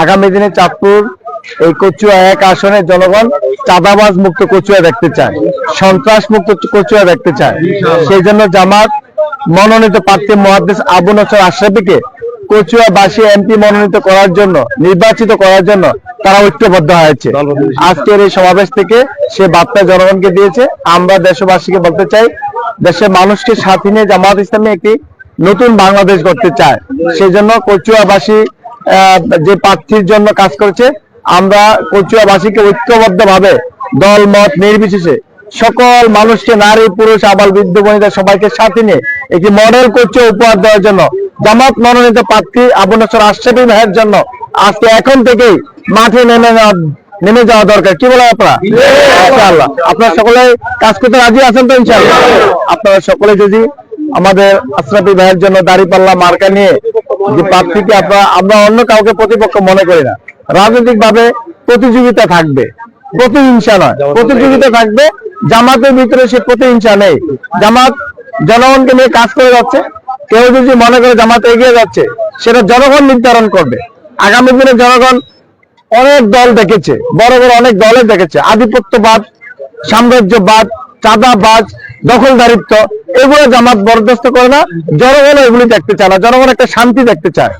আগামী দিনে চাঁদপুর এই কচুয়া এক আসনে জনগণ চাঁদাবাজ মুক্ত কচুয়া দেখতে চায়, সন্ত্রাস মুক্ত কচুয়া দেখতে চায়। সেই জন্য জামাত মনোনীত প্রার্থী মুহাদ্দিস আবু নসর আশরাফীকে কচুয়াবাসী এমপি মনোনীত করার জন্য, নির্বাচিত করার জন্য তারা ঐক্যবদ্ধ হয়েছে। আজকের এই সমাবেশ থেকে সে বার্তা জনগণকে দিয়েছে। আমরা দেশবাসীকে বলতে চাই, দেশের মানুষকে সাথে নিয়ে জামাত ইসলামী একটি নতুন বাংলাদেশ গড়তে চায়। সেই জন্য কচুয়াবাসী যে প্রার্থীর জন্য কাজ করছে, আমরা কচুয়াবাসীকে ঐক্যবদ্ধভাবে দল মত নির্বিশেষে সকল মানুষকে, নারী পুরুষ আবাল বৃদ্ধ বনিতা সবাইকে সাথে নিয়ে একটি মডেল কচুয়া উপহার দেওয়ার জন্য জামাত মনোনীত প্রার্থী আবু নসর আশরাফী ভাইয়ের জন্য আজকে এখন থেকেই মাঠে নেমে যাওয়া দরকার। কি বলেন আপনারা? ইনশাআল্লাহ আপনারা সকলে কাজ করতে রাজি আছেন তো? ইনশাআল্লাহ আপনারা সকলে যদি আমাদের আশরাফী ভাইয়ের জন্য দাঁড়িপাল্লা মার্কা নিয়ে যে প্রার্থীকে আমরা অন্য কাউকে প্রতিপক্ষ মনে করি না। রাজনৈতিক ভাবে প্রতিযোগিতা থাকবে, প্রতিহিংসা নয়, প্রতিযোগিতা থাকবে। জামাতের ভিতরে সে প্রতিহিংসা নেই। জামাত জনগণকে নিয়ে কাজ করে যাচ্ছে। কেউ যদি মনে করে জামাত এগিয়ে যাচ্ছে, সেটা জনগণ নির্ধারণ করবে। আগামী দিনে জনগণ অনেক দল দেখেছে, বড় বড় অনেক দলের দেখেছে, আধিপত্যবাদ, সাম্রাজ্যবাদ, চাঁদাবাজ, দখলদারিত্ব, এগুলো জামাত বরদাস্ত করে না। জনগণ এগুলি দেখতে চায় না, জনগণ একটা শান্তি দেখতে চায়।